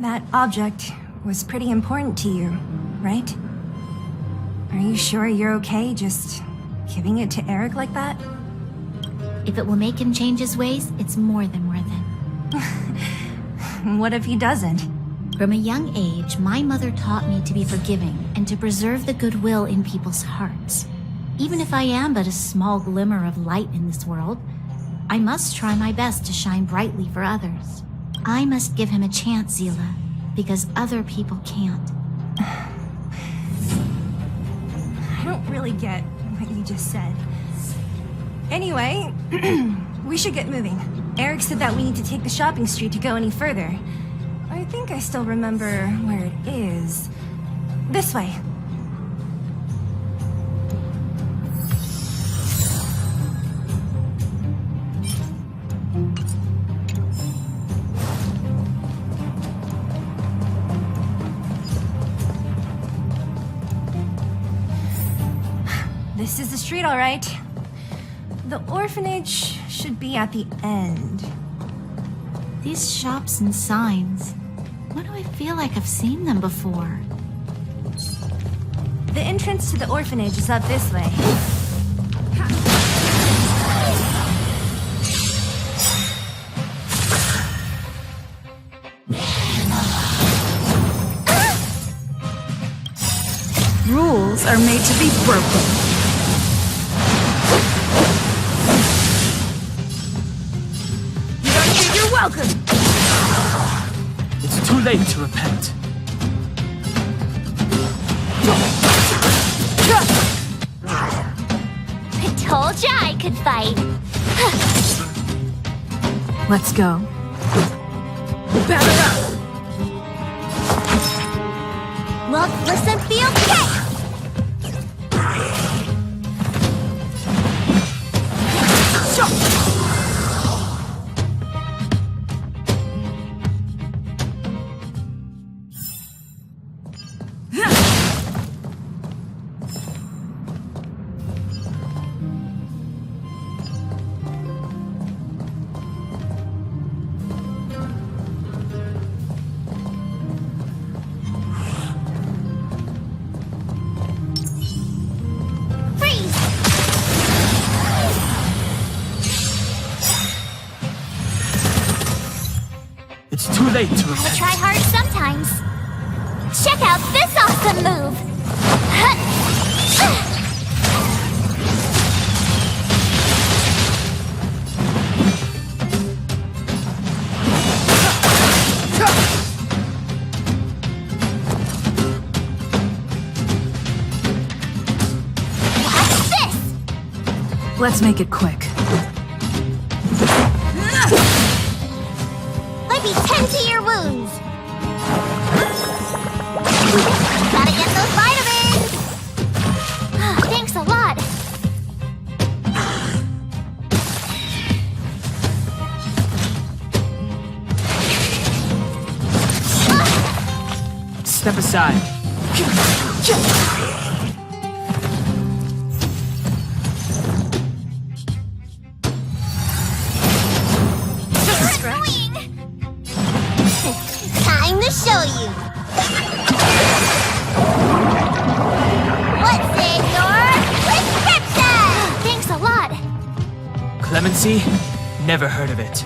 That object was pretty important to you, right? Are you sure you're okay just giving it to Eric like that? If it will make him change his ways, it's more than worth it. What if he doesn't? From a young age, my mother taught me to be forgiving and to preserve the goodwill in people's hearts. Even if I am but a small glimmer of light in this world, I must try my best to shine brightly for others. I must give him a chance, Zila, because other people can't. I don't really get what you just said. Anyway, we should get moving. Eric said that we need to take the shopping street to go any further. I think I still remember where it is. This way. This is the street, all right. The orphanage should be at the end. These shops and signs, why do I feel like I've seen them before? The entrance to the orphanage is up this way. Rules are made to be broken. Welcome! It's too late to repent. I told ya I could fight. Let's go. Batter up! Look, listen, feel, get! It's too late to I repent. try hard sometimes. Check out this awesome move! Watch this! Let's make it quick. Let me tend to your wounds! Gotta get those vitamins! Thanks a lot! Step aside. Time to show you! What's in your prescription? Thanks a lot! Clemency? Never heard of it.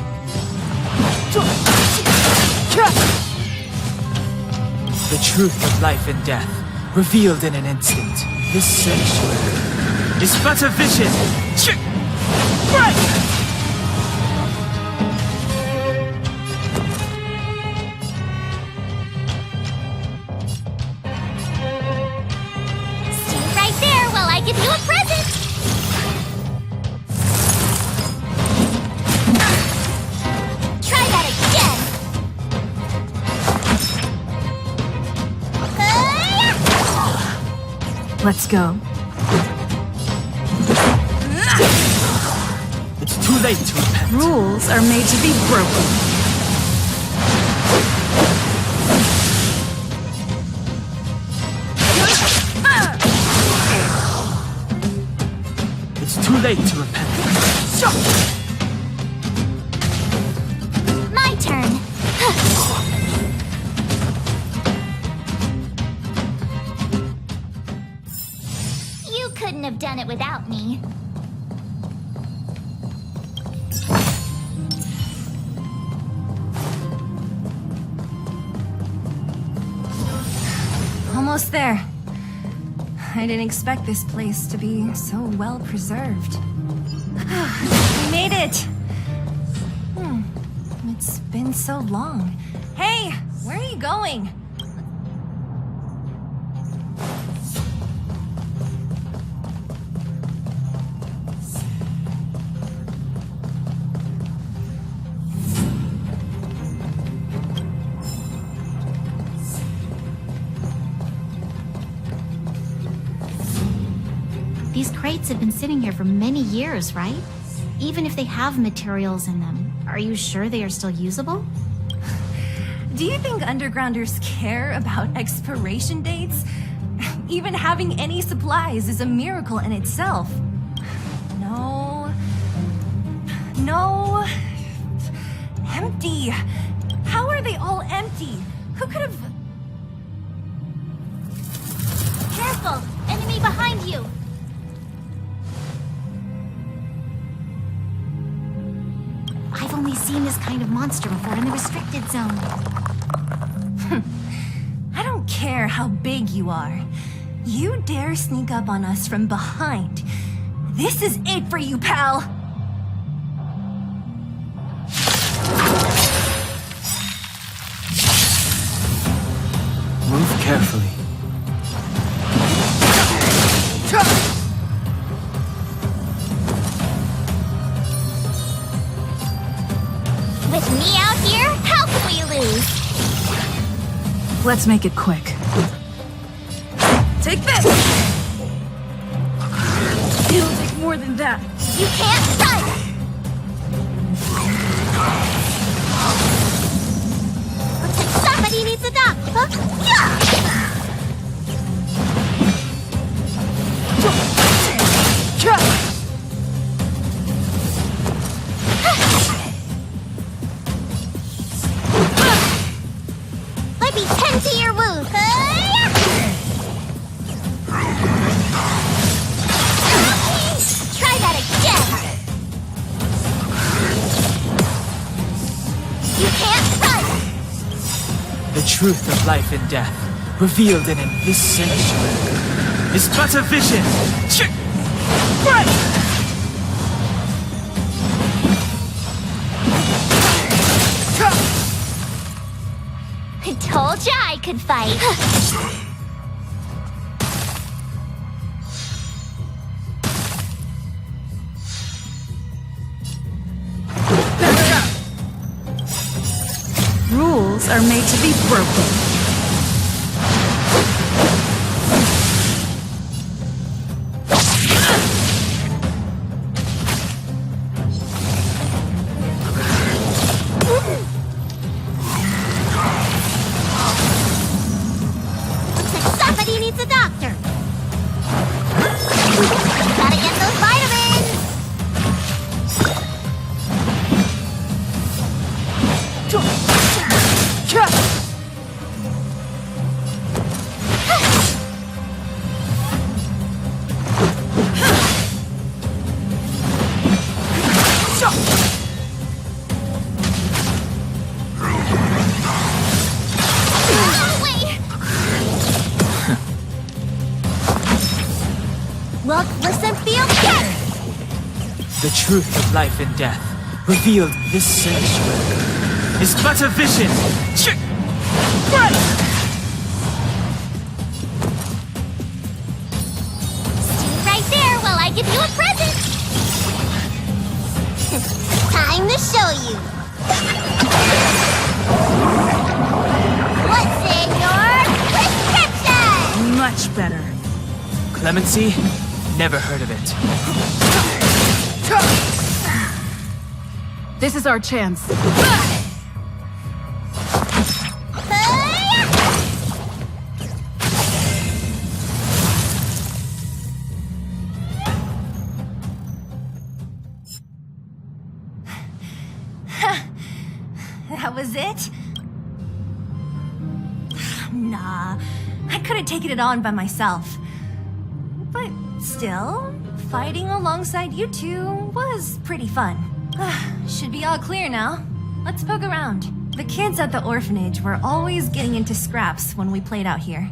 The truth of life and death, revealed in an instant. This sanctuary is but a vision. Right! Stand right there while I give you a present! Try that again! Let's go. It's too late to repent. Rules are made to be broken. It's too late to repent. My turn! have done it without me. Almost there. I didn't expect this place to be so well preserved. We made it! It's been so long. Hey, where are you going? These crates have been sitting here for many years, right? Even if they have materials in them, are you sure they are still usable? Do you think undergrounders care about expiration dates? Even having any supplies is a miracle in itself. No. No. Empty. How are they all empty? Who could have... Careful! Enemy behind you! I've only seen this kind of monster before in the restricted zone. I don't care how big you are. You dare sneak up on us from behind. This is it for you, pal! Move carefully. With me out here, how can we lose? Let's make it quick. Take this! It'll take more than that. You can't run! Looks like somebody needs a doc. Huh? Let me tend to your wound. Try that again. You can't run. The truth of life and death, revealed in this sanctuary, is but a vision. Right! I told ya I could fight. Rules are made to be broken. Looks like somebody needs a doctor. Gotta get those vitamins. Look, listen, feel, get! The truth of life and death, revealed in this sanctuary, is but a vision. Right! Stay right there while I give you a present. Time to show you. What's in your prescription? Much better. Clemency? Never heard of it. This is our chance. That was it? Nah, I could have taken it on by myself. But Still, fighting alongside you two was pretty fun. Should be all clear now. Let's poke around. The kids at the orphanage were always getting into scraps when we played out here.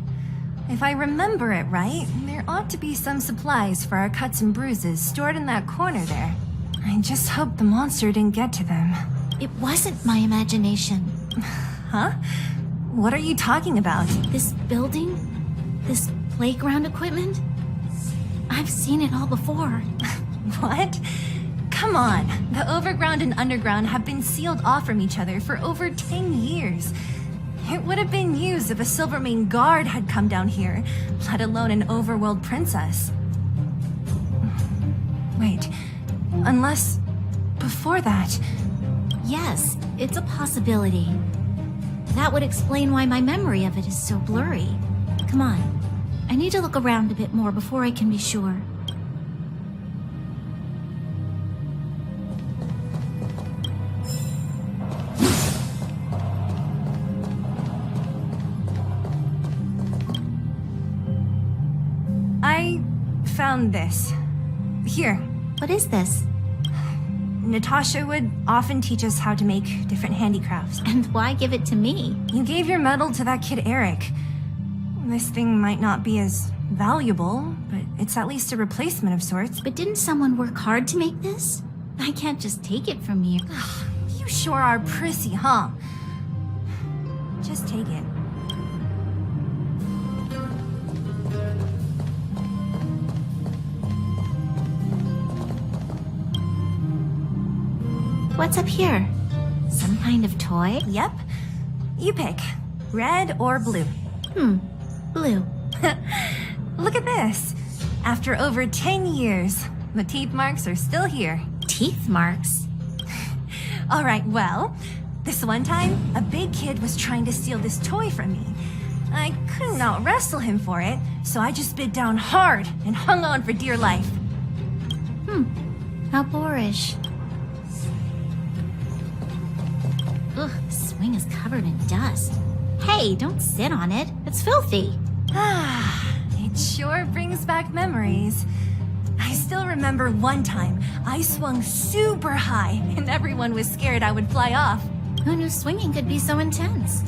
If I remember it right, there ought to be some supplies for our cuts and bruises stored in that corner there. I just hope the monster didn't get to them. It wasn't my imagination. Huh? What are you talking about? This building? This playground equipment? I've seen it all before. What? Come on. The overground and underground have been sealed off from each other for over 10 years. It would have been used if a Silvermane guard had come down here, let alone an overworld princess. Wait, unless before that... Yes, it's a possibility. That would explain why my memory of it is so blurry. Come on. I need to look around a bit more before I can be sure. I found this. Here. What is this? Natasha would often teach us how to make different handicrafts. And why give it to me? You gave your medal to that kid Eric. This thing might not be as valuable, but it's at least a replacement of sorts. But didn't someone work hard to make this? I can't just take it from you. You sure are prissy, huh? Just take it. What's up here? Some kind of toy? Yep. You pick. Red or blue. Blue. Look at this. After over 10 years, the teeth marks are still here. Teeth marks? All right, well, this one time, a big kid was trying to steal this toy from me. I couldn't out-wrestle him for it, so I just bit down hard and hung on for dear life. How boorish. Ugh, the swing is covered in dust. Hey, don't sit on it. It's filthy. It sure brings back memories. I still remember one time I swung super high and everyone was scared I would fly off. Who knew swinging could be so intense?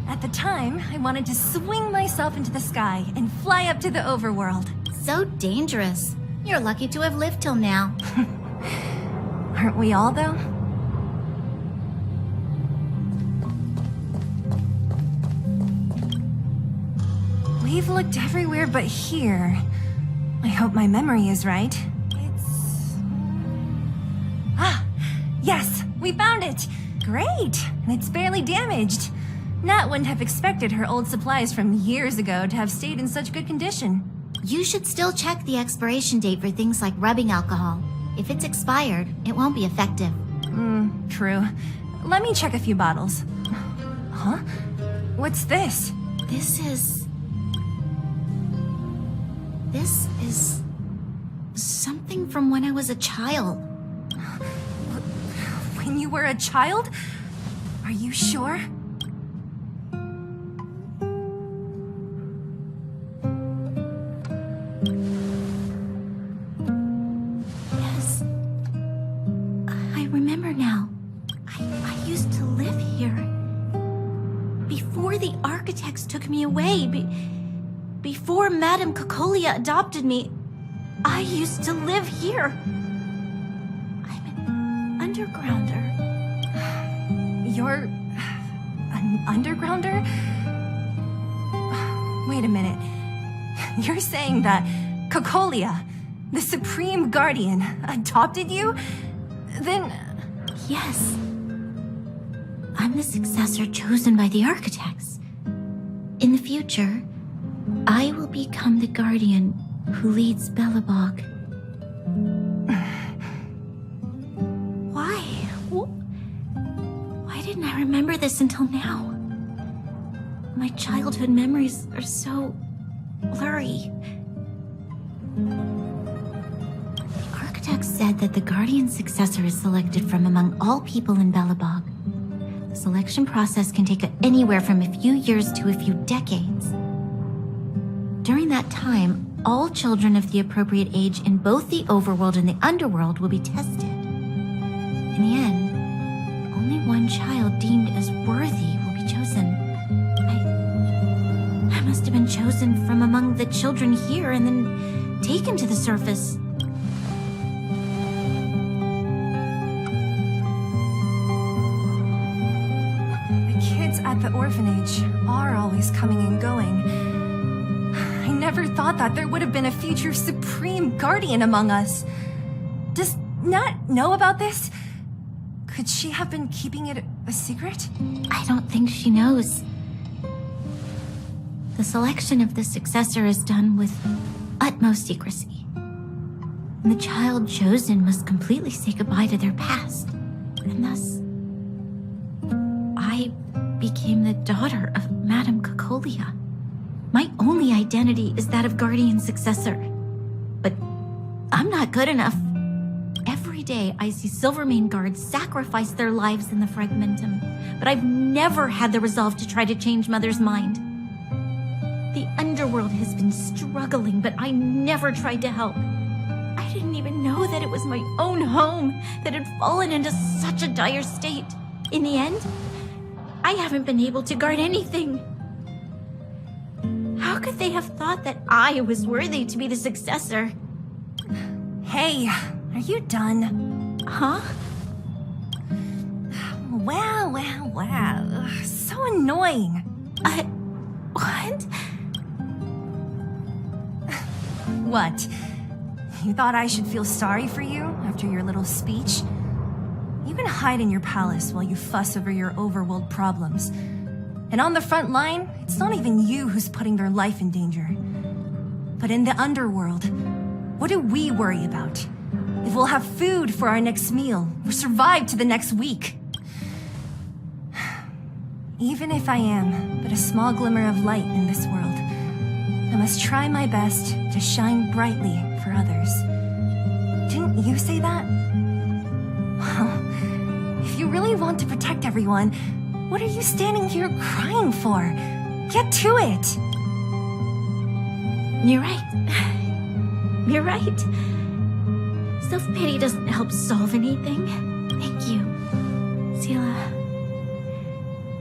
At the time, I wanted to swing myself into the sky and fly up to the overworld. So dangerous. You're lucky to have lived till now. Aren't we all, though? We've looked everywhere but here. I hope my memory is right. Yes, we found it! Great! And it's barely damaged. Nat wouldn't have expected her old supplies from years ago to have stayed in such good condition. You should still check the expiration date for things like rubbing alcohol. If it's expired, it won't be effective. True. Let me check a few bottles. Huh? What's this? This is something from when I was a child. When you were a child? Are you sure? Yes. I remember now. I used to live here. Before the architects took me away, before Madame Cocolia adopted me, I used to live here. I'm an undergrounder. You're an undergrounder? Wait a minute. You're saying that Cocolia, the Supreme Guardian, adopted you? Then... Yes. I'm the successor chosen by the architects. In the future, I will become the guardian who leads Belobog. Why? Why didn't I remember this until now? My childhood memories are so blurry. The architects said that the guardian successor is selected from among all people in Belobog. The selection process can take anywhere from a few years to a few decades. During that time, all children of the appropriate age in both the overworld and the underworld will be tested. In the end, only one child deemed as worthy will be chosen. I must have been chosen from among the children here and then taken to the surface. At the orphanage are always coming and going. I never thought that there would have been a future supreme guardian among us. Does Nat know about this? Could she have been keeping it a secret? I don't think she knows. The selection of the successor is done with utmost secrecy. And the child chosen must completely say goodbye to their past. And thus, I became the daughter of Madame Cocolia. My only identity is that of guardian successor. But I'm not good enough. Every day I see Silvermane guards sacrifice their lives in the Fragmentum, but I've never had the resolve to try to change Mother's mind. The underworld has been struggling, but I never tried to help. I didn't even know that it was my own home that had fallen into such a dire state. In the end, I haven't been able to guard anything. How could they have thought that I was worthy to be the successor? Hey, are you done? Huh? Wow. So annoying. What? What? You thought I should feel sorry for you after your little speech? You can hide in your palace while you fuss over your overworld problems. And on the front line, it's not even you who's putting their life in danger. But in the underworld, what do we worry about? If we'll have food for our next meal, or survive to the next week. Even if I am but a small glimmer of light in this world, I must try my best to shine brightly for others. Didn't you say that? Well, if you really want to protect everyone, what are you standing here crying for? Get to it! You're right. You're right. Self-pity doesn't help solve anything. Thank you, Sila.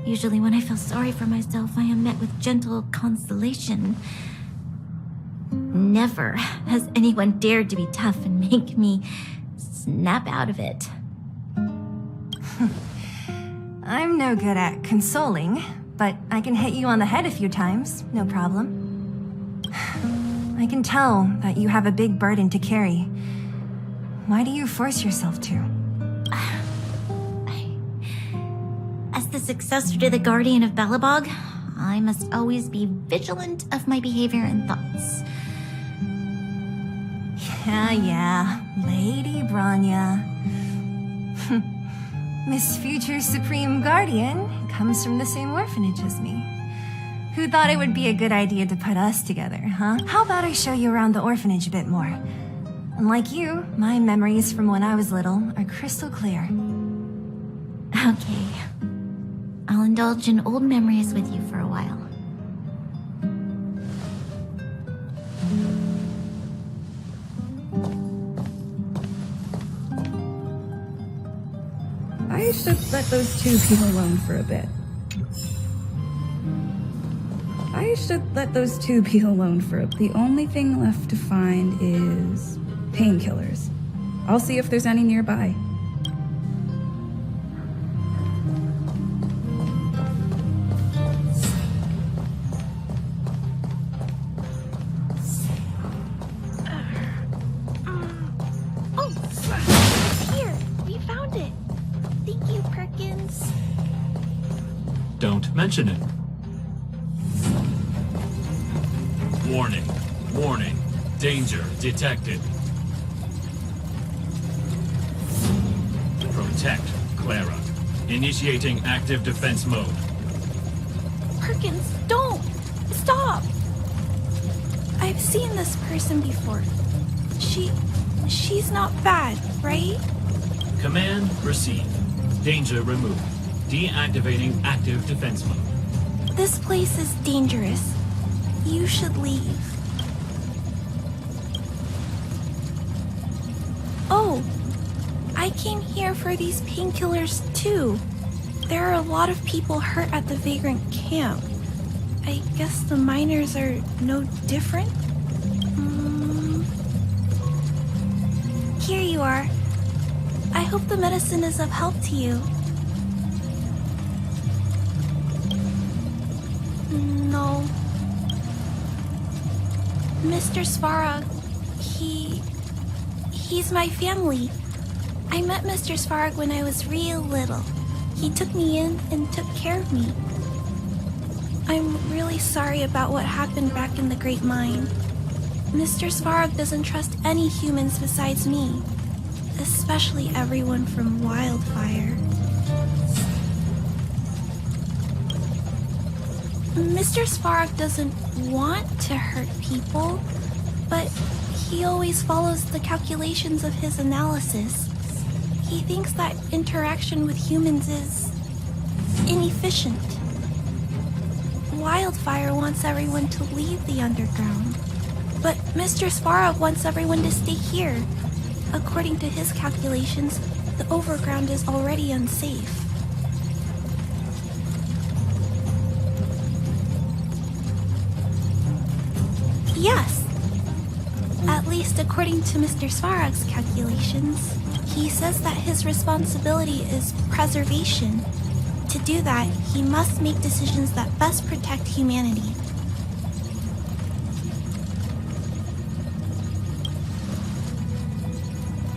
Usually when I feel sorry for myself, I am met with gentle consolation. Never has anyone dared to be tough and make me snap out of it. I'm no good at consoling, but I can hit you on the head a few times, no problem. I can tell that you have a big burden to carry. Why do you force yourself to? As the successor to the Guardian of Balabog, I must always be vigilant of my behavior and thoughts. Yeah, Lady Branya. Miss Future Supreme Guardian comes from the same orphanage as me. Who thought it would be a good idea to put us together, huh? How about I show you around the orphanage a bit more? Unlike you, my memories from when I was little are crystal clear. Okay. I'll indulge in old memories with you for a while. I should let those two be alone for a bit. The only thing left to find is painkillers. I'll see if there's any nearby. Don't mention it. Warning. Warning. Danger detected. Protect Clara. Initiating active defense mode. Perkins, don't! Stop! I've seen this person before. She's not bad, right? Command received. Danger removed. Deactivating active defense mode. This place is dangerous. You should leave. Oh, I came here for these painkillers too. There are a lot of people hurt at the vagrant camp. I guess the miners are no different? Here you are. I hope the medicine is of help to you. No. Mr. Svarog, he's my family. I met Mr. Svarog when I was real little. He took me in and took care of me. I'm really sorry about what happened back in the Great Mine. Mr. Svarog doesn't trust any humans besides me, especially everyone from Wildfire. Mr. Svarog doesn't want to hurt people, but he always follows the calculations of his analysis. He thinks that interaction with humans is inefficient. Wildfire wants everyone to leave the underground, but Mr. Svarog wants everyone to stay here. According to his calculations, the overground is already unsafe. Yes. At least according to Mr. Svarog's calculations. He says that his responsibility is preservation. To do that, he must make decisions that best protect humanity.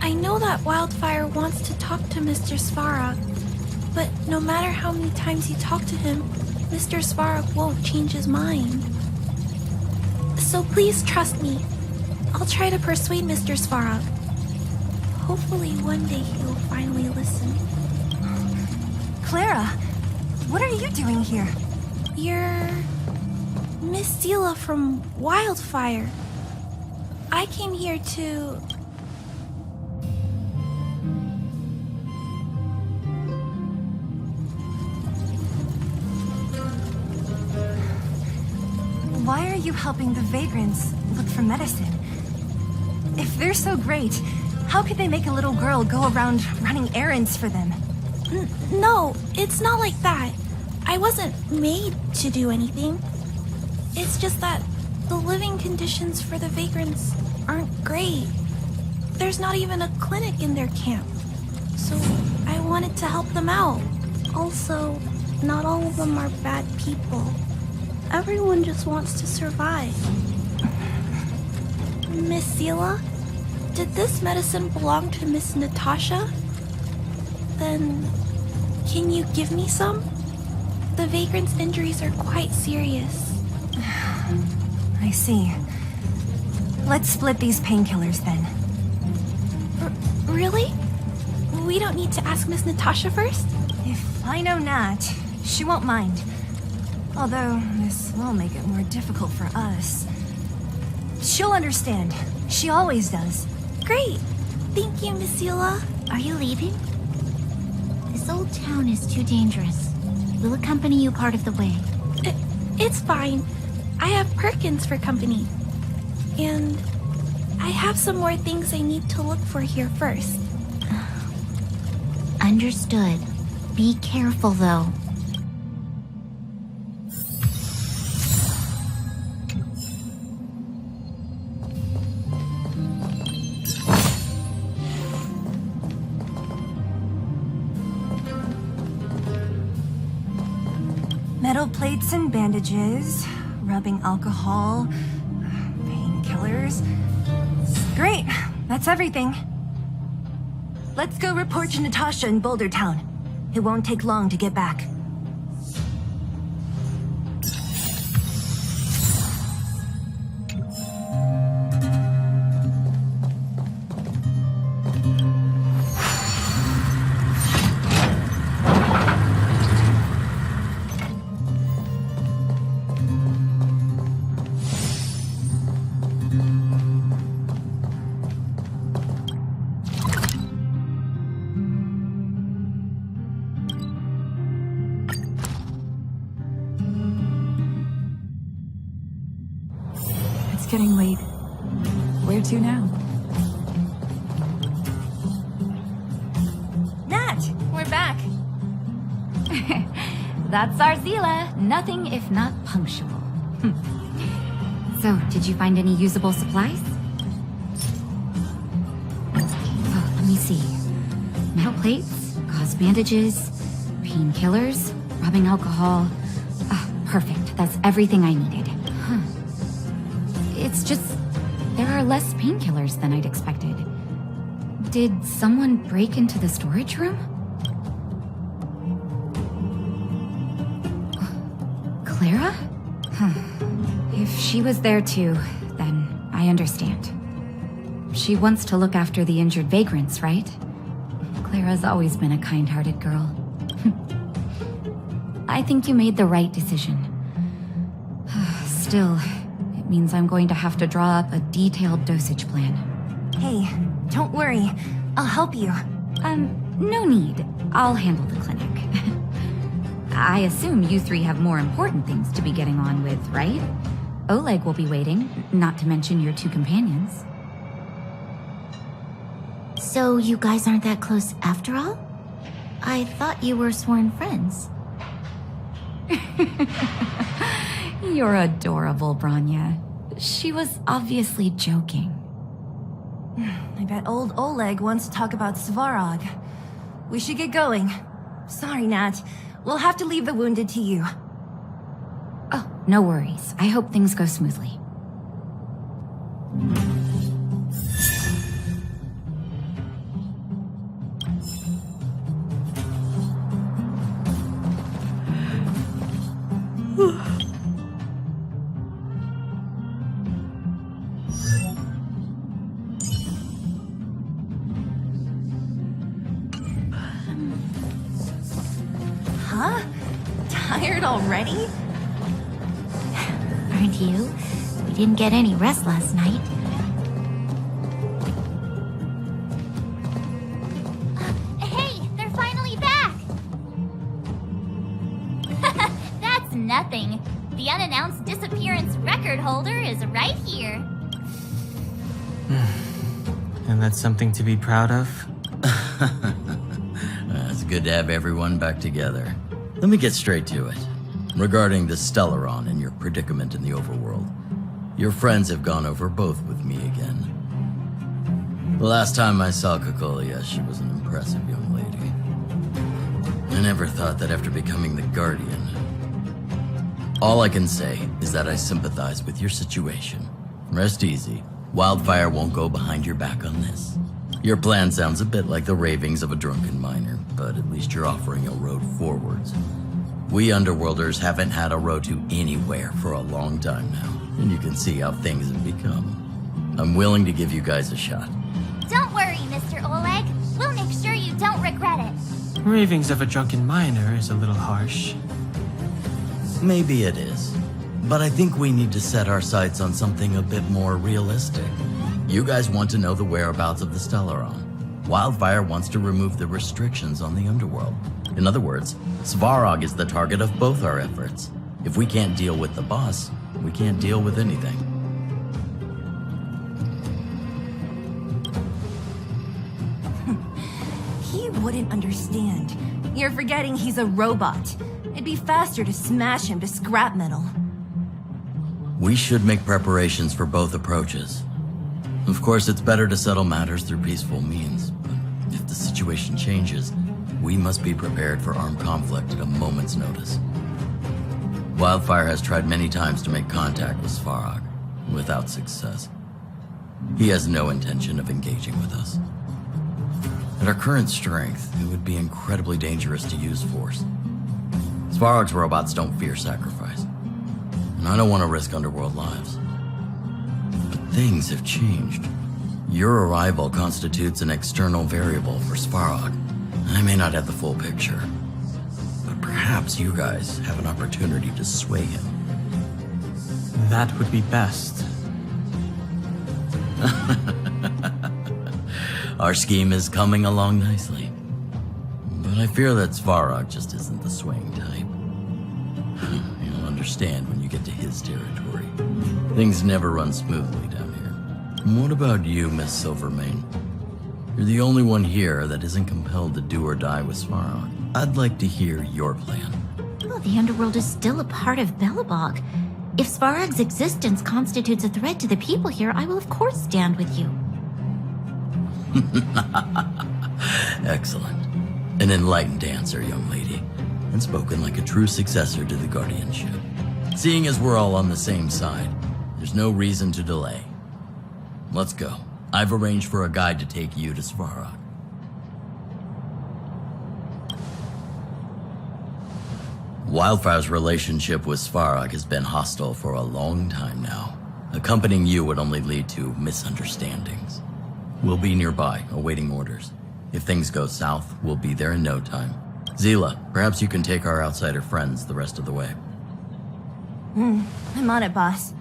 I know that Wildfire wants to talk to Mr. Svarog, but no matter how many times you talk to him, Mr. Svarog won't change his mind. So please trust me. I'll try to persuade Mr. Svarog. Hopefully one day he'll finally listen. Clara, what are you doing here? You're Miss Sela from Wildfire. I came here to... Why are you helping the vagrants look for medicine? If they're so great, how could they make a little girl go around running errands for them? No, it's not like that. I wasn't made to do anything. It's just that the living conditions for the vagrants aren't great. There's not even a clinic in their camp. So I wanted to help them out. Also, not all of them are bad people. Everyone just wants to survive. Miss Sela, did this medicine belong to Miss Natasha? Then, can you give me some? The vagrant's injuries are quite serious. I see. Let's split these painkillers then. Really? We don't need to ask Miss Natasha first? If I know Nat, she won't mind. Although, this will make it more difficult for us. She'll understand. She always does. Great. Thank you, Miss Sela. Are you leaving? This old town is too dangerous. We'll accompany you part of the way. It's fine. I have Perkins for company. And I have some more things I need to look for here first. Understood. Be careful, though. Metal plates and bandages, rubbing alcohol, painkillers. Great, that's everything. Let's go report to Natasha in Boulder Town. It won't take long to get back. It's getting late. Where to now? back. That's our Zila. Nothing if not punctual. So, did you find any usable supplies? Oh, let me see. Metal plates, gauze bandages, painkillers, rubbing alcohol. Perfect. That's everything I needed. It's just, there are less painkillers than I'd expected. Did someone break into the storage room? Clara? If she was there too, then I understand. She wants to look after the injured vagrants, right? Clara's always been a kind-hearted girl. I think you made the right decision. Still, it means I'm going to have to draw up a detailed dosage plan. Hey, don't worry. I'll help you. No need. I'll handle the clinic. I assume you three have more important things to be getting on with, right? Oleg will be waiting, not to mention your two companions. So you guys aren't that close after all? I thought you were sworn friends. You're adorable, Branya. She was obviously joking. I bet old Oleg wants to talk about Svarog. We should get going. Sorry, Nat. We'll have to leave the wounded to you. Oh, no worries. I hope things go smoothly. Huh? Tired already? Aren't you? We didn't get any rest last night. Hey, they're finally back! That's nothing. The unannounced disappearance record holder is right here. And that's something to be proud of? It's good to have everyone back together. Let me get straight to it. Regarding the Stellaron and your predicament in the overworld, your friends have gone over both with me again. The last time I saw Kokolia, she was an impressive young lady. I never thought that after becoming the Guardian. All I can say is that I sympathize with your situation. Rest easy. Wildfire won't go behind your back on this. Your plan sounds a bit like the ravings of a drunken miner, but at least you're offering a road forwards. We Underworlders haven't had a road to anywhere for a long time now, and you can see how things have become. I'm willing to give you guys a shot. Don't worry, Mr. Oleg. We'll make sure you don't regret it. Ravings of a drunken miner is a little harsh. Maybe it is, but I think we need to set our sights on something a bit more realistic. You guys want to know the whereabouts of the Stellaron. Wildfire wants to remove the restrictions on the Underworld. In other words, Svarog is the target of both our efforts. If we can't deal with the boss, we can't deal with anything. He wouldn't understand. You're forgetting he's a robot. It'd be faster to smash him to scrap metal. We should make preparations for both approaches. Of course, it's better to settle matters through peaceful means, but if the situation changes, we must be prepared for armed conflict at a moment's notice. Wildfire has tried many times to make contact with Svarog, without success. He has no intention of engaging with us. At our current strength, it would be incredibly dangerous to use force. Svarog's robots don't fear sacrifice, and I don't want to risk Underworld lives. But things have changed. Your arrival constitutes an external variable for Svarog. I may not have the full picture, but perhaps you guys have an opportunity to sway him. That would be best. Our scheme is coming along nicely, but I fear that Svarog just isn't the swaying type. You'll understand when you get to his territory. Things never run smoothly down here. What about you, Miss Silvermane? You're the only one here that isn't compelled to do or die with Svarog. I'd like to hear your plan. Well, the underworld is still a part of Belobog. If Svarog's existence constitutes a threat to the people here, I will of course stand with you. Excellent. An enlightened answer, young lady, and spoken like a true successor to the guardianship. Seeing as we're all on the same side, there's no reason to delay. Let's go. I've arranged for a guide to take you to Svarog. Wildfire's relationship with Svarog has been hostile for a long time now. Accompanying you would only lead to misunderstandings. We'll be nearby, awaiting orders. If things go south, we'll be there in no time. Zila, perhaps you can take our outsider friends the rest of the way. I'm on it, boss.